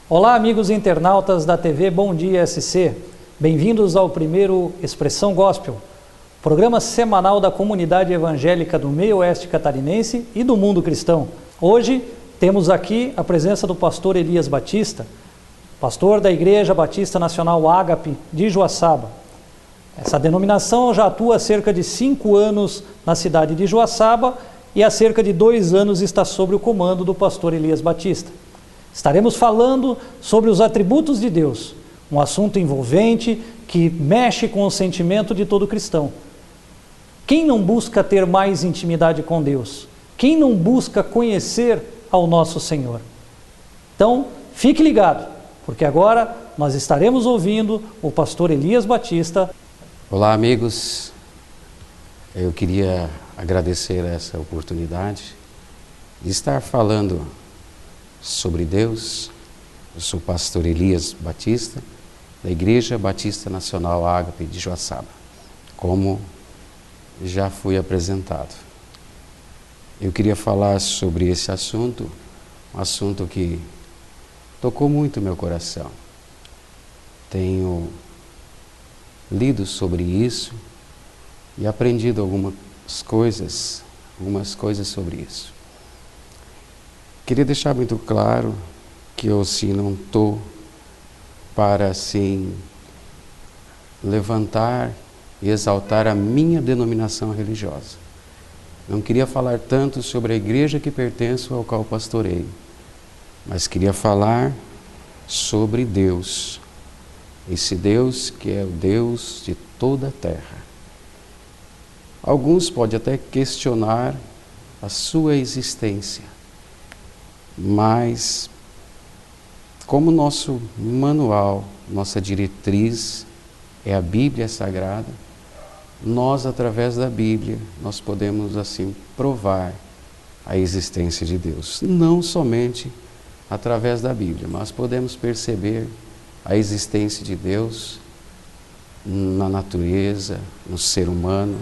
Olá, amigos internautas da TV Bom Dia SC. Bem-vindos ao primeiro Expressão Gospel, programa semanal da comunidade evangélica do meio oeste catarinense e do mundo cristão. Hoje temos aqui a presença do pastor Elias Batista, pastor da Igreja Batista Nacional Ágape de Joaçaba. Essa denominação já atua há cerca de 5 anos na cidade de Joaçaba e há cerca de 2 anos está sob o comando do pastor Elias Batista. Estaremos falando sobre os atributos de Deus, um assunto envolvente que mexe com o sentimento de todo cristão. Quem não busca ter mais intimidade com Deus? Quem não busca conhecer ao nosso Senhor? Então, fique ligado, porque agora nós estaremos ouvindo o pastor Elias Batista. Olá, amigos. Eu queria agradecer essa oportunidade de estar falando sobre Deus. Eu sou o pastor Elias Batista, da Igreja Batista Nacional Ágape de Joaçaba, como já fui apresentado. Eu queria falar sobre esse assunto, um assunto que tocou muito meu coração. Tenho lido sobre isso e aprendido algumas coisas sobre isso. Queria deixar muito claro que eu não estou para levantar e exaltar a minha denominação religiosa. Não queria falar tanto sobre a igreja que pertenço ao qual pastoreio, mas queria falar sobre Deus, esse Deus que é o Deus de toda a terra. Alguns podem até questionar a sua existência, mas como nosso manual, nossa diretriz é a Bíblia Sagrada, nós, através da Bíblia, nós podemos provar a existência de Deus. Não somente através da Bíblia, mas podemos perceber a existência de Deus na natureza, no ser humano.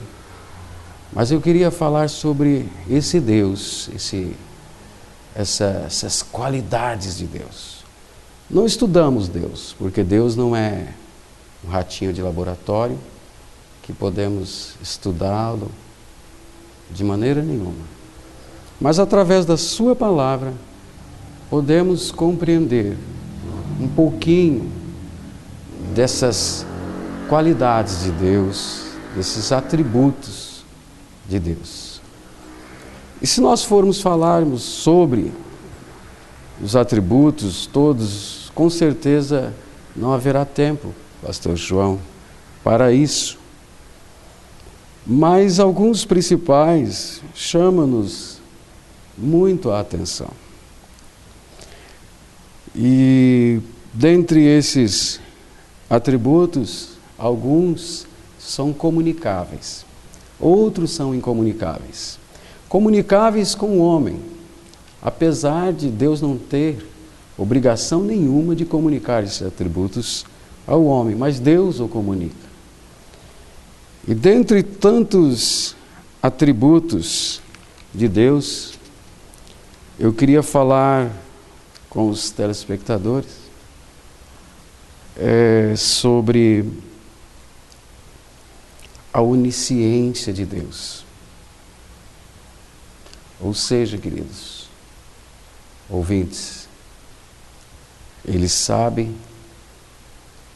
Mas eu queria falar sobre esse Deus, essas qualidades de Deus. Não estudamos Deus, porque Deus não é um ratinho de laboratório que podemos estudá-lo de maneira nenhuma. Mas através da sua palavra podemos compreender um pouquinho dessas qualidades de Deus, desses atributos de Deus. E se nós formos falarmos sobre os atributos todos, com certeza não haverá tempo, pastor João, para isso. Mas alguns principais chamam-nos muito a atenção. E dentre esses atributos, alguns são comunicáveis, outros são incomunicáveis. Comunicáveis com o homem, apesar de Deus não ter obrigação nenhuma de comunicar esses atributos ao homem, mas Deus o comunica. E dentre tantos atributos de Deus, eu queria falar com os telespectadores sobre a onisciência de Deus. Ou seja, queridos ouvintes, Ele sabe,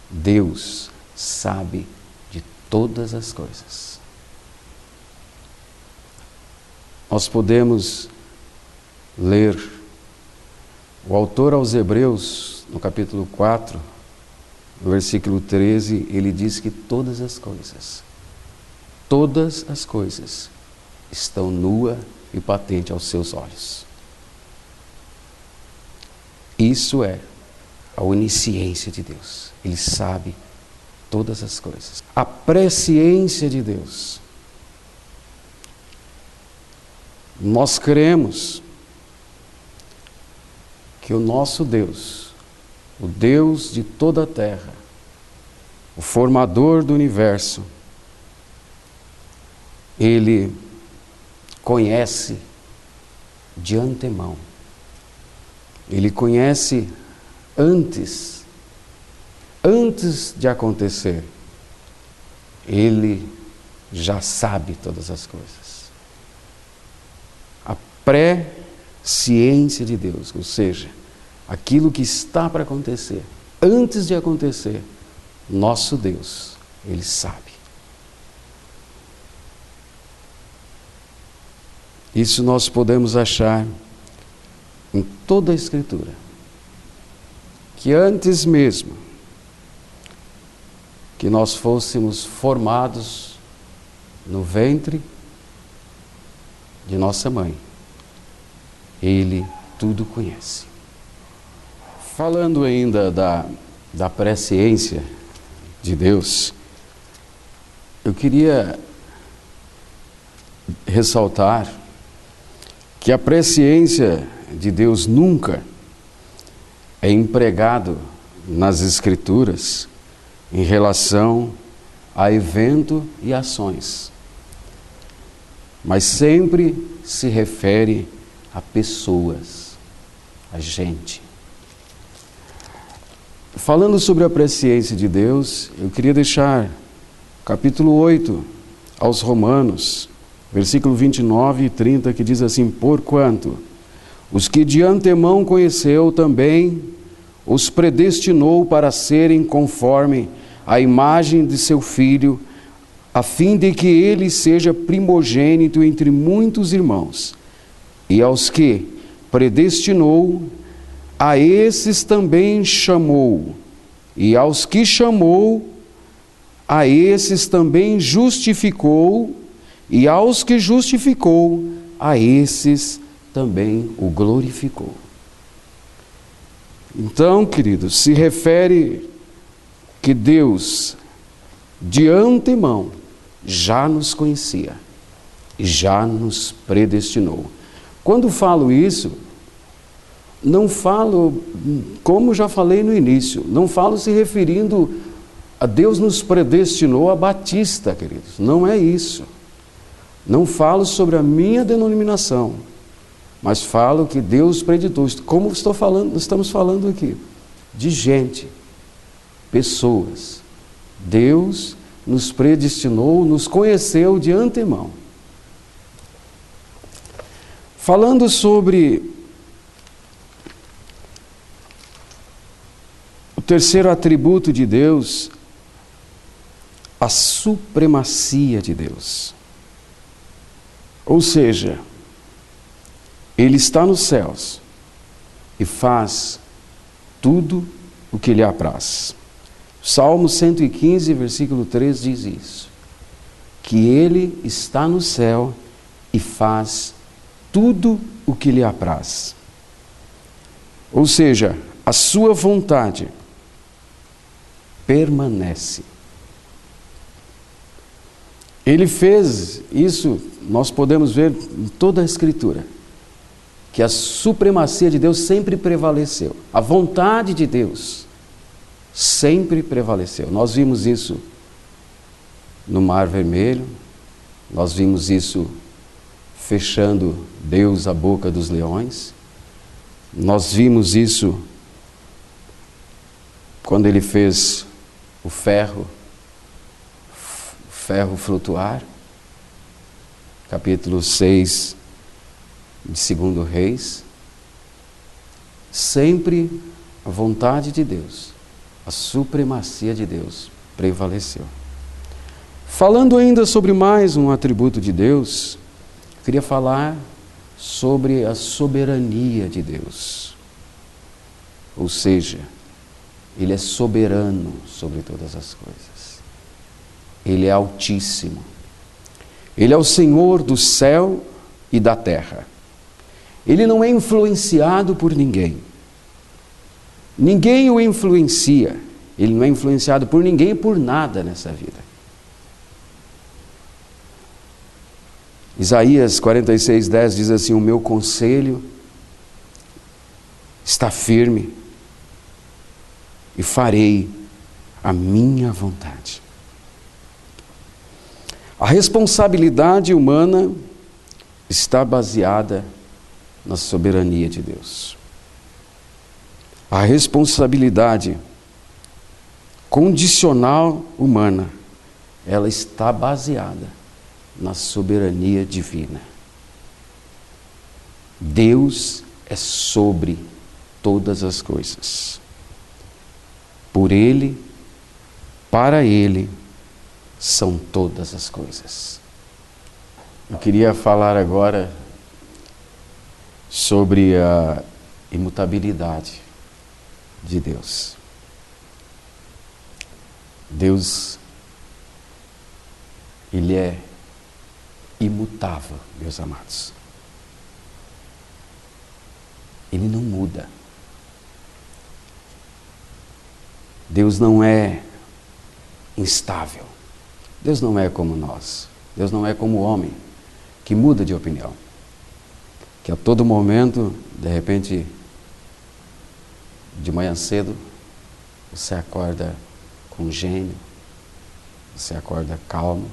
Deus sabe de todas as coisas. Nós podemos ler o autor aos Hebreus, no capítulo 4, no versículo 13, ele diz que todas as coisas estão nua e patente aos seus olhos. Isso é a onisciência de Deus. Ele sabe todas as coisas. A presciência de Deus. Nós cremos que o nosso Deus, o Deus de toda a terra, o formador do universo, Ele conhece de antemão. Ele conhece antes de acontecer, Ele já sabe todas as coisas. A pré-ciência de Deus, ou seja, aquilo que está para acontecer, antes de acontecer, nosso Deus, Ele sabe. Isso nós podemos achar em toda a Escritura, que antes mesmo que nós fôssemos formados no ventre de nossa mãe, Ele tudo conhece. Falando ainda da presciência de Deus, eu queria ressaltar que a presciência de Deus nunca é empregado nas Escrituras em relação a evento e ações, mas sempre se refere a pessoas, a gente. Falando sobre a presciência de Deus, eu queria deixar capítulo 8 aos Romanos, versículo 29 e 30, que diz assim: porquanto os que de antemão conheceu também os predestinou para serem conforme a imagem de seu Filho, a fim de que ele seja primogênito entre muitos irmãos. E aos que predestinou, a esses também chamou. E aos que chamou, a esses também justificou. E aos que justificou, a esses também o glorificou. Então, queridos, se refere que Deus, de antemão, já nos conhecia e já nos predestinou. Quando falo isso, não falo, como já falei no início, não falo se referindo a Deus nos predestinou a batista, queridos. Não é isso. Não falo sobre a minha denominação, mas falo que Deus preditou. Como estamos falando aqui, de gente, pessoas. Deus nos predestinou, nos conheceu de antemão. Falando sobre o terceiro atributo de Deus, a supremacia de Deus. Ou seja, Ele está nos céus e faz tudo o que lhe apraz. Salmo 115, versículo 3 diz isso, que Ele está no céu e faz tudo o que lhe apraz. Ou seja, a sua vontade permanece. Ele fez isso, nós podemos ver em toda a Escritura, que a supremacia de Deus sempre prevaleceu. A vontade de Deus sempre prevaleceu. Nós vimos isso no Mar Vermelho, nós vimos isso fechando Deus a boca dos leões, nós vimos isso quando Ele fez o ferro flutuar, capítulo 6 de 2 Reis. Sempre a vontade de Deus, a supremacia de Deus prevaleceu. Falando ainda sobre mais um atributo de Deus, queria falar sobre a soberania de Deus. Ou seja, Ele é soberano sobre todas as coisas. Ele é altíssimo. Ele é o Senhor do céu e da terra. Ele não é influenciado por ninguém. Ninguém o influencia. Ele não é influenciado por ninguém e por nada nessa vida. Isaías 46:10 diz assim: o meu conselho está firme e farei a minha vontade. A responsabilidade humana está baseada na soberania de Deus. A responsabilidade condicional humana, ela está baseada na soberania divina. Deus é sobre todas as coisas. Por Ele, para Ele, são todas as coisas. Eu queria falar agora sobre a imutabilidade de Deus. Deus, Ele é imutável, meus amados. Ele não muda. Deus não é instável. Deus não é como nós. Deus não é como o homem, que muda de opinião. Que a todo momento, de repente, de manhã cedo, você acorda com gênio, você acorda calmo.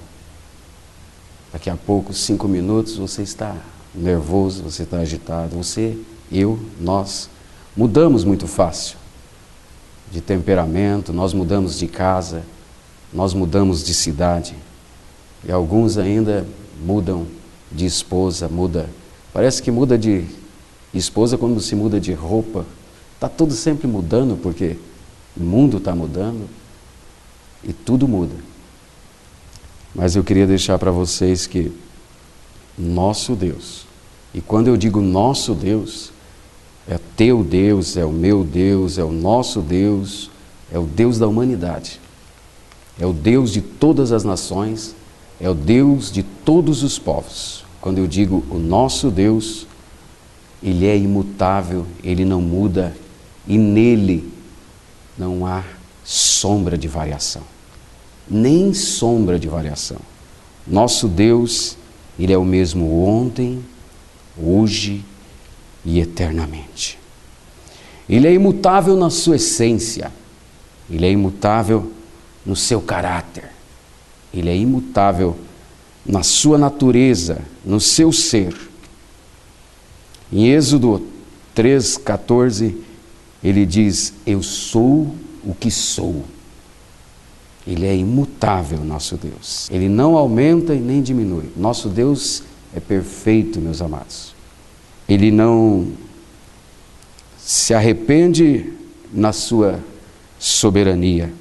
Daqui a pouco, 5 minutos, você está nervoso, você está agitado. Você, eu, nós, mudamos muito fácil de temperamento, nós mudamos de casa, nós mudamos de cidade. E alguns ainda mudam de esposa, parece que muda de esposa quando se muda de roupa. Está tudo sempre mudando, porque o mundo está mudando e tudo muda. Mas eu queria deixar para vocês que nosso Deus, e quando eu digo nosso Deus, é teu Deus, é o meu Deus, é o nosso Deus, é o Deus da humanidade, é o Deus de todas as nações, é o Deus de todos os povos. Quando eu digo o nosso Deus, Ele é imutável, Ele não muda e nele não há sombra de variação, nem sombra de variação. Nosso Deus, Ele é o mesmo ontem, hoje e eternamente. Ele é imutável na sua essência, Ele é imutável no seu caráter, Ele é imutável na sua natureza, no seu ser. Em Êxodo 3,14, Ele diz: eu sou o que sou. Ele é imutável, nosso Deus. Ele não aumenta e nem diminui. Nosso Deus é perfeito, meus amados. Ele não se arrepende na sua soberania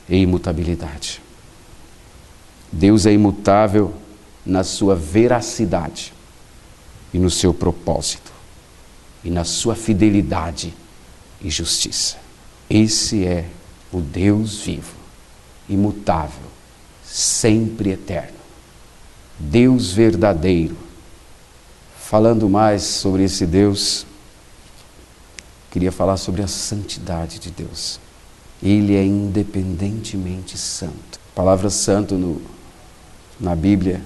e imutabilidade. Deus é imutável na sua veracidade e no seu propósito e na sua fidelidade e justiça. Esse é o Deus vivo, imutável, sempre eterno. Deus verdadeiro. Falando mais sobre esse Deus, queria falar sobre a santidade de Deus. Ele é independentemente santo. A palavra santo na Bíblia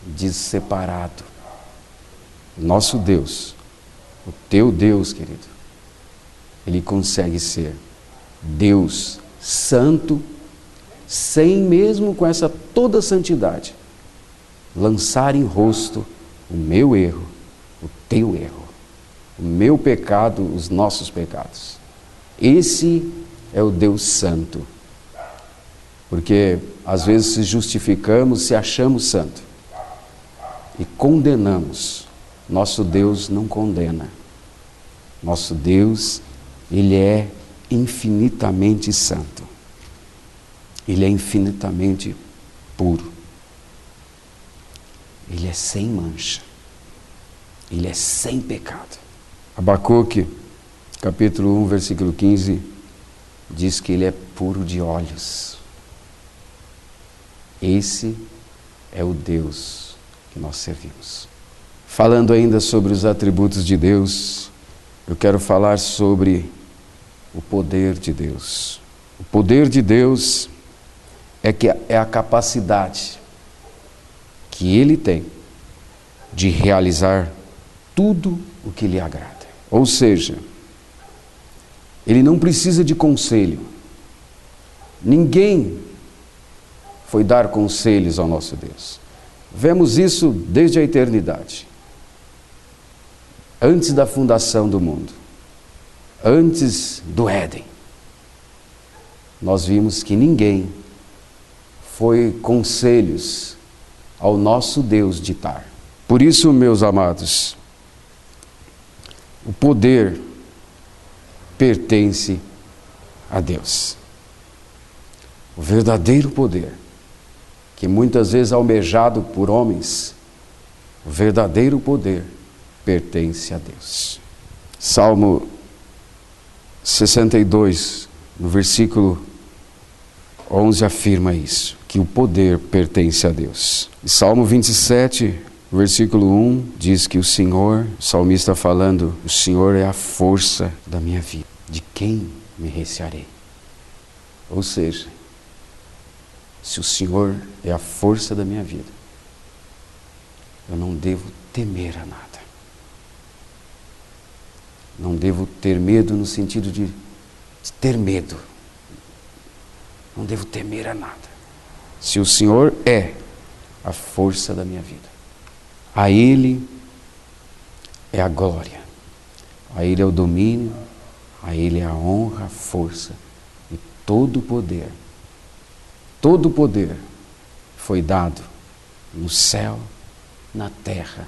diz separado. Nosso Deus, o teu Deus, querido, Ele consegue ser Deus santo, sem mesmo com essa toda santidade, lançar em rosto o meu erro, o teu erro, o meu pecado, os nossos pecados. Esse é o Deus santo. Porque às vezes se justificamos, se achamos santo e condenamos. Nosso Deus não condena. Nosso Deus, Ele é infinitamente santo. Ele é infinitamente puro. Ele é sem mancha. Ele é sem pecado. Abacuque, capítulo 1, versículo 15, diz que Ele é puro de olhos. Esse é o Deus que nós servimos. Falando ainda sobre os atributos de Deus, eu quero falar sobre o poder de Deus. O poder de Deus é a capacidade que Ele tem de realizar tudo o que lhe agrada. Ou seja, Ele não precisa de conselho. Ninguém foi dar conselhos ao nosso Deus. Vemos isso desde a eternidade. Antes da fundação do mundo. antes do Éden, nós vimos que ninguém foi conselhos ao nosso Deus ditar. Por isso, meus amados, o poder pertence a Deus. O verdadeiro poder, que muitas vezes é almejado por homens, o verdadeiro poder pertence a Deus. Salmo 62, no versículo 11, afirma isso, que o poder pertence a Deus. E Salmo 27, versículo 1, diz que o Senhor, o salmista falando, o Senhor é a força da minha vida. De quem me recearei? Ou seja, se o Senhor é a força da minha vida, eu não devo temer a nada. Não devo ter medo no sentido de ter medo. Não devo temer a nada. Se o Senhor é a força da minha vida, a Ele é a glória, a Ele é o domínio, a Ele é a honra, a força e todo o poder. Todo o poder foi dado no céu, na terra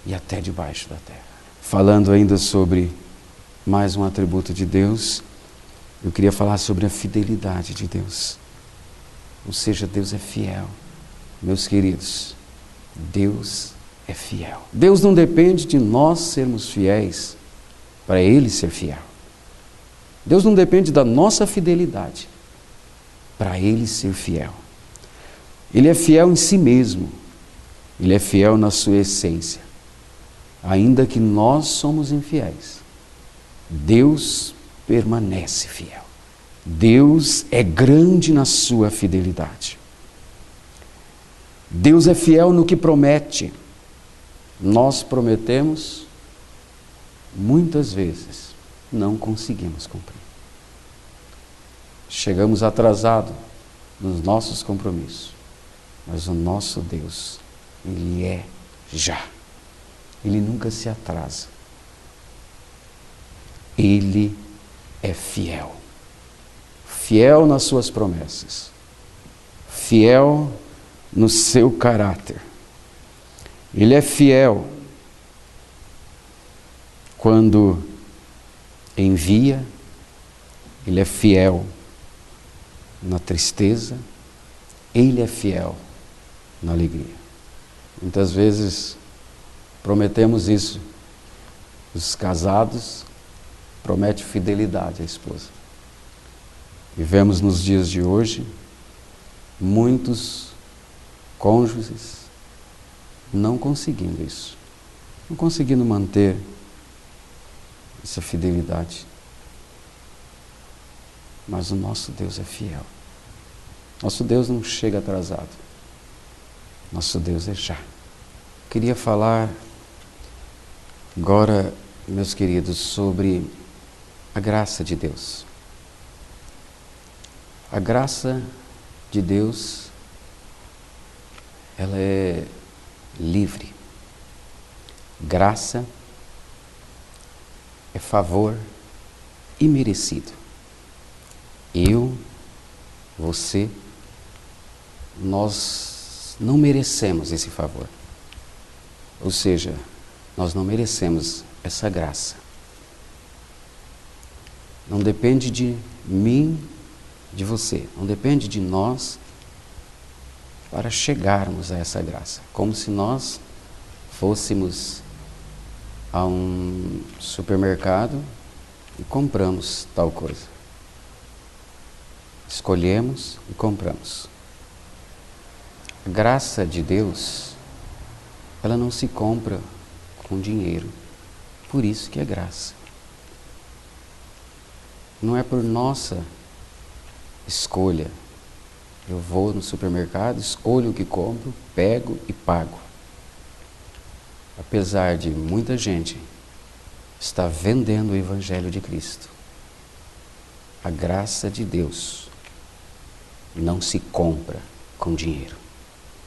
e até debaixo da terra. Falando ainda sobre mais um atributo de Deus, eu queria falar sobre a fidelidade de Deus. Ou seja, Deus é fiel. Meus queridos, Deus é fiel. Deus não depende de nós sermos fiéis para Ele ser fiel. Deus não depende da nossa fidelidade para Ele ser fiel. Ele é fiel em si mesmo. Ele é fiel na sua essência. Ainda que nós somos infiéis, Deus permanece fiel. Deus é grande na sua fidelidade. Deus é fiel no que promete. Nós prometemos, muitas vezes não conseguimos cumprir. Chegamos atrasados nos nossos compromissos, mas o nosso Deus, Ele é já. Ele nunca se atrasa. Ele é fiel. Fiel nas suas promessas. Fiel no seu caráter. Ele é fiel quando envia. Ele é fiel na tristeza. Ele é fiel na alegria. Muitas vezes prometemos isso. Os casados prometem fidelidade à esposa. E vemos nos dias de hoje muitos cônjuges não conseguindo isso. Não conseguindo manter essa fidelidade. Mas o nosso Deus é fiel. Nosso Deus não chega atrasado. Nosso Deus é já. Queria falar agora, meus queridos, sobre a graça de Deus. A graça de Deus, ela é livre. Graça é favor imerecido. Eu, você, nós não merecemos esse favor. Ou seja, nós não merecemos essa graça. Não depende de mim, de você. Não depende de nós para chegarmos a essa graça. Como se nós fôssemos a um supermercado e compramos tal coisa. Escolhemos e compramos. A graça de Deus, ela não se compra com dinheiro. Por isso que é graça. Não é por nossa escolha. Eu vou no supermercado, escolho o que compro, pego e pago. Apesar de muita gente estar vendendo o Evangelho de Cristo, a graça de Deus não se compra com dinheiro.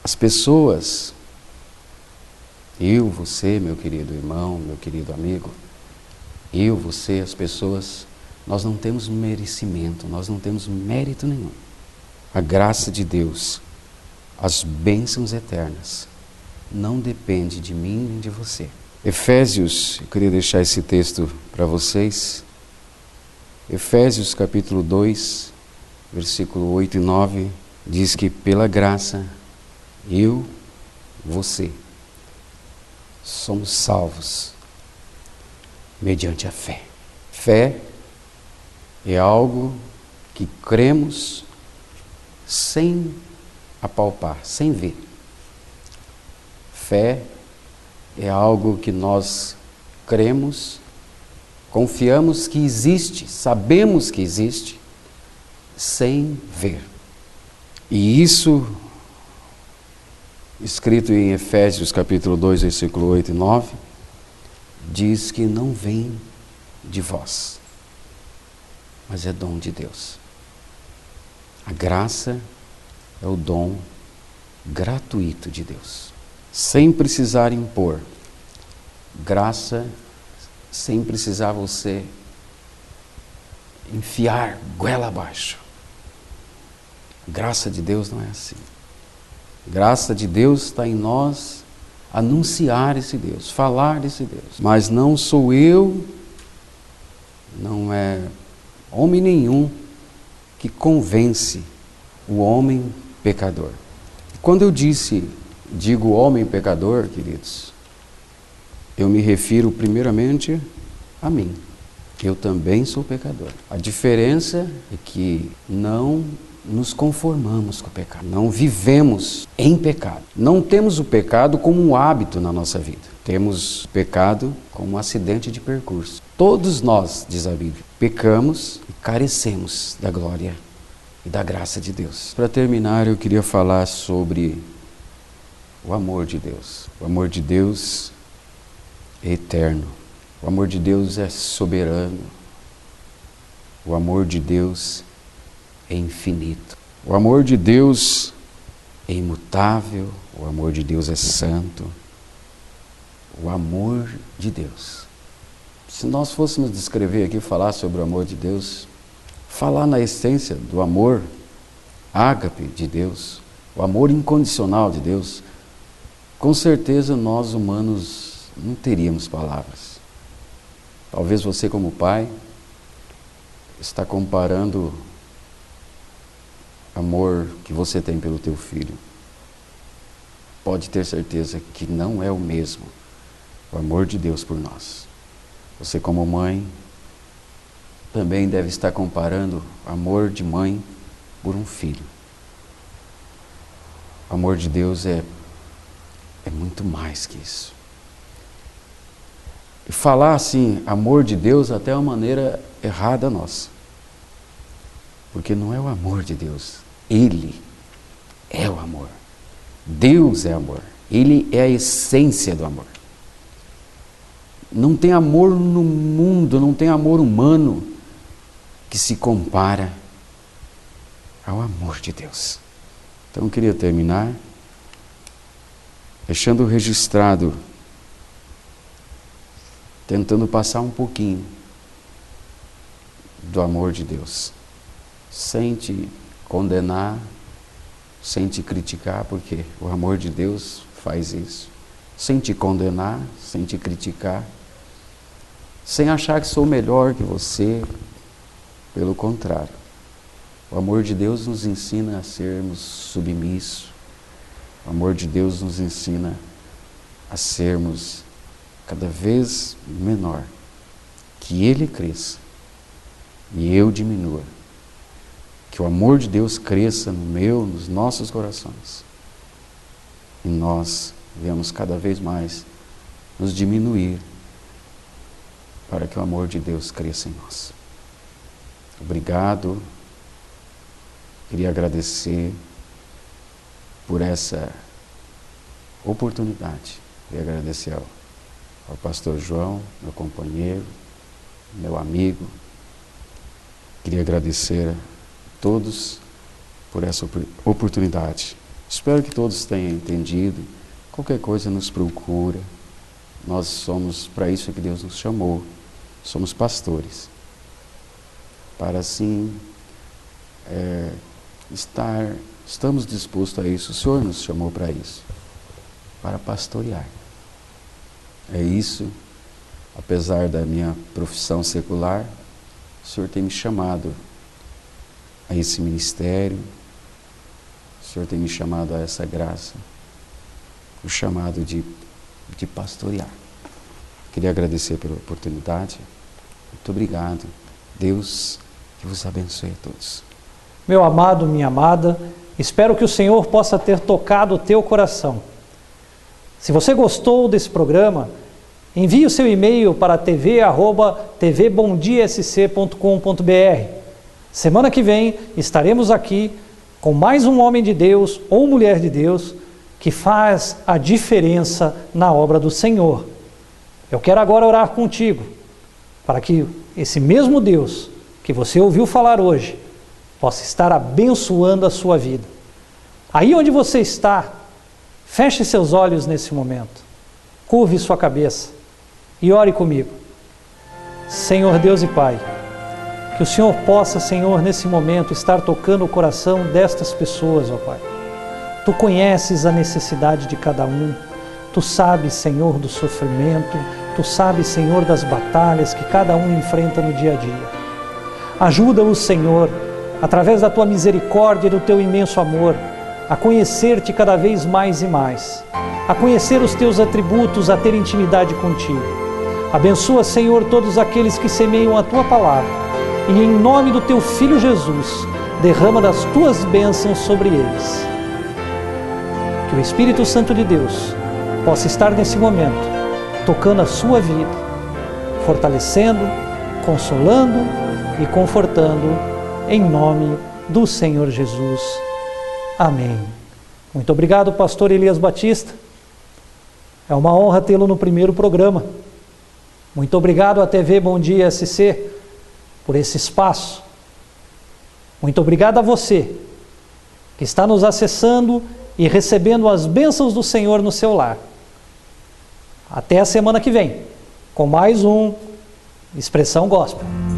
As pessoas, eu, você, meu querido irmão, meu querido amigo, eu, você, as pessoas Nós não temos merecimento, nós não temos mérito nenhum. A graça de Deus, as bênçãos eternas, não depende de mim nem de você. Efésios, eu queria deixar esse texto para vocês. Efésios capítulo 2, versículo 8 e 9, diz que pela graça, eu, você, somos salvos mediante a fé. Fé é algo que cremos sem apalpar, sem ver. Fé é algo que nós cremos, confiamos que existe, sabemos que existe, sem ver. E isso, escrito em Efésios capítulo 2, versículo 8 e 9, diz que não vem de vós, mas é dom de Deus. A graça é o dom gratuito de Deus, sem precisar impor. Graça sem precisar você enfiar goela abaixo. Graça de Deus não é assim. Graça de Deus está em nós anunciar esse Deus, falar desse Deus. Mas não sou eu, não é homem nenhum que convence o homem pecador. Quando eu digo homem pecador, queridos, eu me refiro primeiramente a mim. Eu também sou pecador. A diferença é que não nos conformamos com o pecado. Não vivemos em pecado. Não temos o pecado como um hábito na nossa vida. Temos o pecado como um acidente de percurso. Todos nós, diz a Bíblia, pecamos e carecemos da glória e da graça de Deus. Para terminar, eu queria falar sobre o amor de Deus. O amor de Deus é eterno. O amor de Deus é soberano. O amor de Deus é infinito. O amor de Deus é imutável. O amor de Deus é santo. O amor de Deus. Se nós fôssemos descrever aqui, falar sobre o amor de Deus, falar na essência do amor ágape de Deus, o amor incondicional de Deus, com certeza nós humanos não teríamos palavras. Talvez você, como pai, está comparando o amor que você tem pelo teu filho. Pode ter certeza que não é o mesmo o amor de Deus por nós. Você, como mãe, também deve estar comparando o amor de mãe por um filho. O amor de Deus é muito mais que isso. E falar assim, amor de Deus, até é uma maneira errada nossa. Porque não é o amor de Deus. Ele é o amor. Deus é amor. Ele é a essência do amor. Não tem amor no mundo, não tem amor humano que se compara ao amor de Deus. Então eu queria terminar deixando registrado, tentando passar um pouquinho do amor de Deus, sem te condenar, sem te criticar, porque o amor de Deus faz isso, sem te condenar, sem te criticar, sem achar que sou melhor que você, pelo contrário. O amor de Deus nos ensina a sermos submissos, o amor de Deus nos ensina a sermos cada vez menor, que Ele cresça e eu diminua, que o amor de Deus cresça nos nossos corações, e nós venhamos cada vez mais nos diminuir, para que o amor de Deus cresça em nós. Obrigado, queria agradecer por essa oportunidade, queria agradecer ao pastor João, meu companheiro, meu amigo. Queria agradecer a todos por essa oportunidade. Espero que todos tenham entendido. Qualquer coisa nos procura. Nós somos, para isso que Deus nos chamou. Somos pastores. para assim estamos dispostos a isso. O Senhor nos chamou para isso, para pastorear. É isso, apesar da minha profissão secular, o Senhor tem me chamado a esse ministério, o Senhor tem me chamado a essa graça, o chamado de pastorear. Queria agradecer pela oportunidade. Muito obrigado. Deus que vos abençoe a todos. Meu amado, minha amada, espero que o Senhor possa ter tocado o teu coração. Se você gostou desse programa, envie o seu e-mail para tv@tvbomdiasc.com.br. Semana que vem estaremos aqui com mais um homem de Deus ou mulher de Deus que faz a diferença na obra do Senhor. Eu quero agora orar contigo, para que esse mesmo Deus que você ouviu falar hoje possa estar abençoando a sua vida. Aí onde você está, feche seus olhos nesse momento, curve sua cabeça e ore comigo. Senhor Deus e Pai, que o Senhor possa, Senhor, nesse momento estar tocando o coração destas pessoas, ó Pai. Tu conheces a necessidade de cada um, Tu sabes, Senhor, do sofrimento, Tu sabes, Senhor, das batalhas que cada um enfrenta no dia a dia. Ajuda-os, Senhor, através da Tua misericórdia e do Teu imenso amor, a conhecer-Te cada vez mais e mais, a conhecer os Teus atributos, a ter intimidade contigo. Abençoa, Senhor, todos aqueles que semeiam a Tua palavra e, em nome do Teu Filho Jesus, derrama das Tuas bênçãos sobre eles. Que o Espírito Santo de Deus possa estar nesse momento tocando a sua vida, fortalecendo, consolando e confortando, em nome do Senhor Jesus. Amém. Muito obrigado, pastor Elias Batista. É uma honra tê-lo no primeiro programa. Muito obrigado à TV Bom Dia SC por esse espaço. Muito obrigado a você que está nos acessando e recebendo as bênçãos do Senhor no seu lar. Até a semana que vem, com mais um Expressão Gospel.